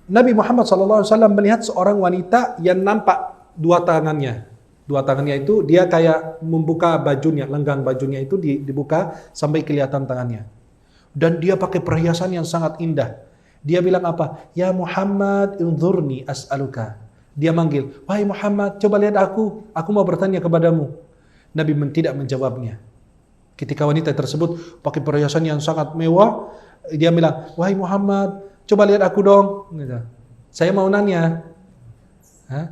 Nabi Muhammad SAW melihat seorang wanita yang nampak dua tangannya. Dua tangannya itu dia kayak membuka bajunya, lenggang bajunya itu dibuka sampai kelihatan tangannya. Dan dia pakai perhiasan yang sangat indah. Dia bilang apa? Ya Muhammad, unzurni as'aluka. Dia manggil, wahai Muhammad, coba lihat aku mau bertanya kepadamu. Nabi tidak menjawabnya. Ketika wanita tersebut pakai perhiasan yang sangat mewah, dia bilang, wahai Muhammad, coba lihat aku dong. Saya mau nanya.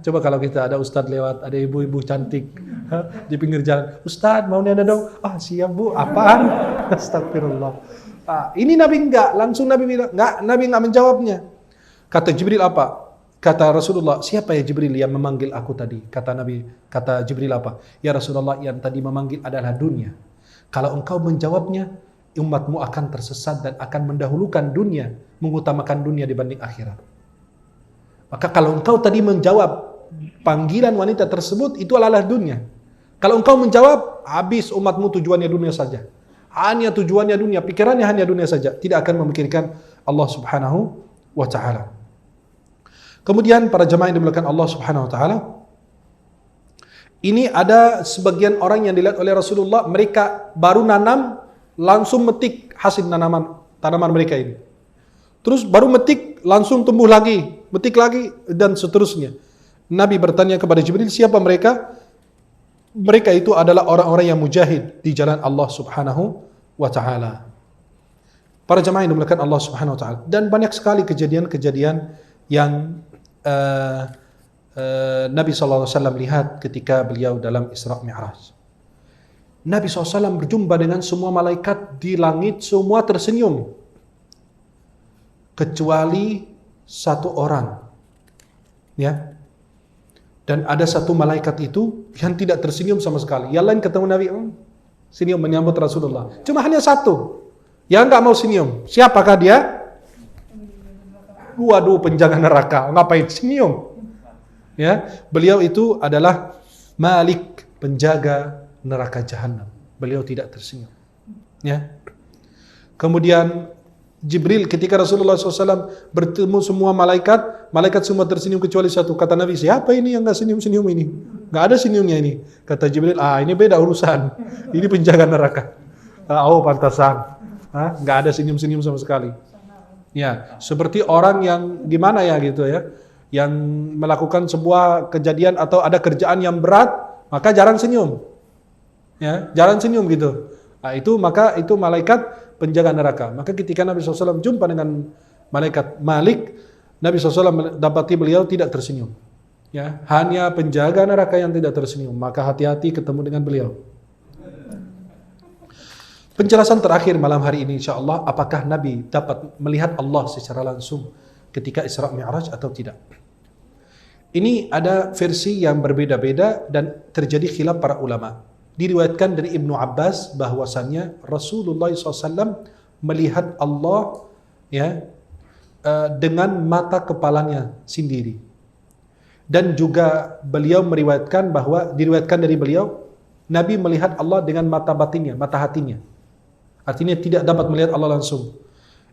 Coba kalau kita ada ustadz lewat, ada ibu-ibu cantik di pinggir jalan, ustadz mau nanya dong. Siap bu, apaan? Astagfirullah. Ini Nabi langsung Nabi bilang, Nabi enggak menjawabnya. Kata Jibril apa? Kata Rasulullah, siapa ya Jibril yang memanggil aku tadi? Kata Jibril apa? Ya Rasulullah, yang tadi memanggil adalah dunia. Kalau engkau menjawabnya, umatmu akan tersesat dan akan mendahulukan dunia, mengutamakan dunia dibanding akhirat. Maka kalau engkau tadi menjawab panggilan wanita tersebut, itu adalah dunia. Kalau engkau menjawab, habis umatmu tujuannya dunia saja. Hanya tujuannya dunia, pikirannya hanya dunia saja. Tidak akan memikirkan Allah subhanahu wa ta'ala. Kemudian para jemaah yang dimuliakan Allah subhanahu wa ta'ala, ini ada sebagian orang yang dilihat oleh Rasulullah, mereka baru nanam, langsung metik hasil tanaman mereka ini. Terus baru metik, langsung tumbuh lagi, metik lagi, dan seterusnya. Nabi bertanya kepada Jibril, siapa mereka? Mereka itu adalah orang-orang yang mujahid di jalan Allah subhanahu wa ta'ala. Para jemaah yang dimuliakan Allah subhanahu wa ta'ala. Dan banyak sekali kejadian-kejadian yang Nabi SAW lihat ketika beliau dalam Isra Mi'raj. Nabi SAW berjumpa dengan semua malaikat di langit, semua tersenyum. Kecuali satu orang. Ya. Dan ada satu malaikat itu yang tidak tersenyum sama sekali. Yang lain ketemu Nabi, senyum menyambut Rasulullah. Cuma hanya satu yang enggak mau senyum. Siapakah dia? Waduh, penjaga neraka. Ngapain senyum? Ya, beliau itu adalah Malik, penjaga neraka jahanam. Beliau tidak tersenyum. Ya. Kemudian Jibril ketika Rasulullah SAW bertemu semua malaikat semua tersenyum kecuali satu. Kata Nabi, siapa ini yang nggak senyum-senyum ini? Nggak ada senyumnya ini. Kata Jibril, ini beda urusan. Ini penjaga neraka. Pantasan. Nggak ada senyum-senyum sama sekali. Ya, seperti orang yang gimana ya gitu ya, yang melakukan sebuah kejadian atau ada kerjaan yang berat, maka jarang senyum. Ya, jarang senyum gitu. Maka itu malaikat penjaga neraka. Maka ketika Nabi SAW jumpa dengan malaikat Malik, Nabi SAW dapati beliau tidak tersenyum. Ya, hanya penjaga neraka yang tidak tersenyum. Maka hati-hati ketemu dengan beliau. Penjelasan terakhir malam hari ini insyaAllah, apakah Nabi dapat melihat Allah secara langsung ketika Isra Mi'raj atau tidak? Ini ada versi yang berbeda-beda dan terjadi khilaf para ulama. Diriwayatkan dari Ibnu Abbas bahwasannya Rasulullah SAW melihat Allah ya dengan mata kepalanya sendiri. Dan juga beliau diriwayatkan dari beliau, Nabi melihat Allah dengan mata batinnya, mata hatinya. Artinya tidak dapat melihat Allah langsung.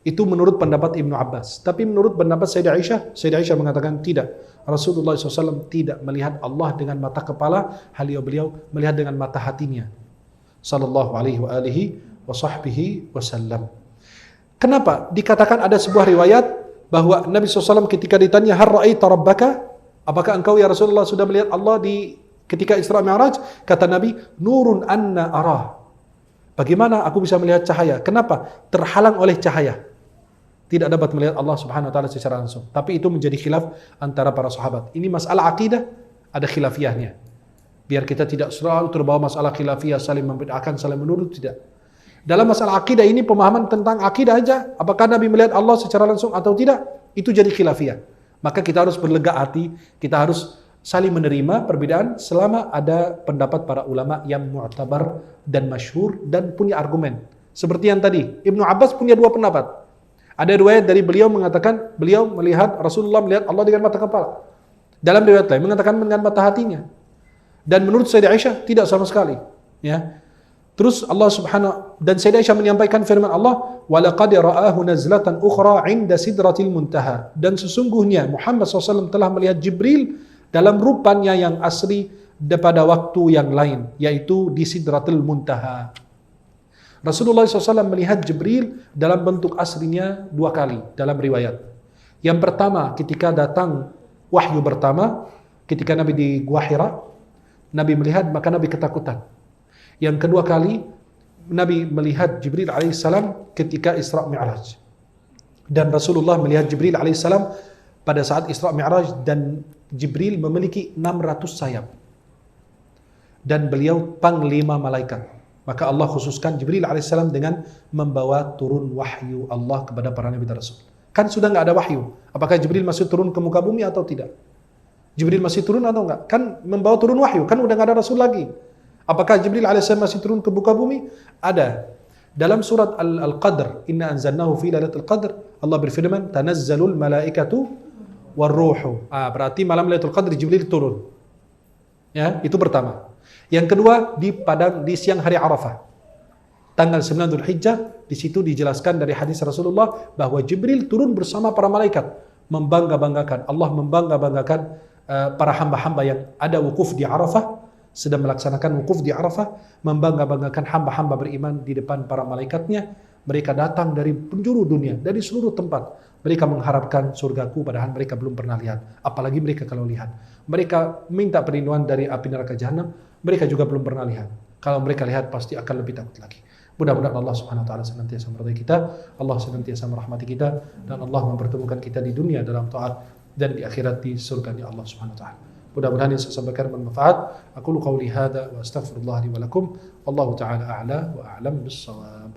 Itu menurut pendapat Ibnu Abbas. Tapi menurut pendapat Sayyidah Aisyah mengatakan tidak. Rasulullah SAW tidak melihat Allah dengan mata kepala, beliau melihat dengan mata hatinya. Sallallahu alaihi wa alihi wa sahbihi wasallam. Kenapa? Dikatakan ada sebuah riwayat bahwa Nabi SAW ketika ditanya, Har ra'aita rabbaka? Apakah engkau ya Rasulullah sudah melihat Allah ketika Isra Mi'raj? Kata Nabi, nurun anna arah. Bagaimana aku bisa melihat cahaya? Kenapa? Terhalang oleh cahaya. Tidak dapat melihat Allah subhanahu wa ta'ala secara langsung. Tapi itu menjadi khilaf antara para sahabat. Ini masalah akidah, ada khilafiyahnya. Biar kita tidak selalu terbawa masalah khilafiyah, saling membedahkan, saling menurut, tidak. Dalam masalah akidah ini, pemahaman tentang akidah aja, apakah Nabi melihat Allah secara langsung atau tidak, itu jadi khilafiyah. Maka kita harus berlega hati, kita harus saling menerima perbedaan selama ada pendapat para ulama yang mu'tabar dan masyhur dan punya argumen. Seperti yang tadi, Ibnu Abbas punya dua pendapat. Ada riwayat dari beliau mengatakan beliau melihat Rasulullah melihat Allah dengan mata kepala. Dalam riwayat lain mengatakan dengan mata hatinya. Dan menurut Sayyidah Aisyah tidak sama sekali. Ya. Terus Allah Subhanahu dan Sayyidah Aisyah menyampaikan firman Allah, "Walaqad ra'ahu nazlatan ukhra 'inda sidratil muntaha." Dan sesungguhnya Muhammad SAW telah melihat Jibril dalam rupanya yang asli pada waktu yang lain, yaitu di Sidratul Muntaha. Rasulullah SAW melihat Jibril dalam bentuk aslinya 2 kali dalam riwayat. Yang pertama ketika datang wahyu pertama, ketika Nabi di Gua Hira, Nabi melihat maka Nabi ketakutan. Yang kedua kali Nabi melihat Jibril alaihissalam ketika Isra Mi'raj. Dan Rasulullah melihat Jibril alaihissalam pada saat Isra Mi'raj dan Jibril memiliki 600 sayap. Dan beliau panglima malaikat. Maka Allah khususkan Jibril alaihissalam dengan membawa turun wahyu Allah kepada para nabi dan rasul. Kan sudah nggak ada wahyu. Apakah Jibril masih turun ke muka bumi atau tidak? Jibril masih turun atau enggak? Kan membawa turun wahyu, kan udah nggak ada rasul lagi. Apakah Jibril alaihissalam masih turun ke muka bumi? Ada. Dalam surat Al-Qadr, Inna anzalnahu fi lailatul qadr, Allah berfirman, "Tanazzalul malaikatu warruhu." Berarti malam Lailatul Qadr Jibril turun. Ya, itu pertama. Yang kedua di siang hari Arafah. Tanggal 9 Dzulhijjah, di situ dijelaskan dari hadis Rasulullah bahwa Jibril turun bersama para malaikat, membangga-banggakan. Allah membangga-banggakan para hamba-hamba yang ada wukuf di Arafah, sedang melaksanakan wukuf di Arafah, membangga-banggakan hamba-hamba beriman di depan para malaikatnya. Mereka datang dari penjuru dunia, dari seluruh tempat. Mereka mengharapkan surgaku padahal mereka belum pernah lihat. Apalagi mereka kalau lihat. Mereka minta perlindungan dari api neraka jahanam, mereka juga belum pernah lihat. Kalau mereka lihat pasti akan lebih takut lagi. Mudah-mudahan Allah Subhanahu wa taala senantiasa meridai kita, Allah senantiasa merahmati kita, dan Allah mempertemukan kita di dunia dalam taat dan di akhirat di surga-Nya Allah Subhanahu wa taala. Mudah-mudahan yang saya sampaikan bermanfaat. Aku qouli hadza wa astaghfirullah li wa lakum. Wallahu taala a'la wa a'lam bis-shawab.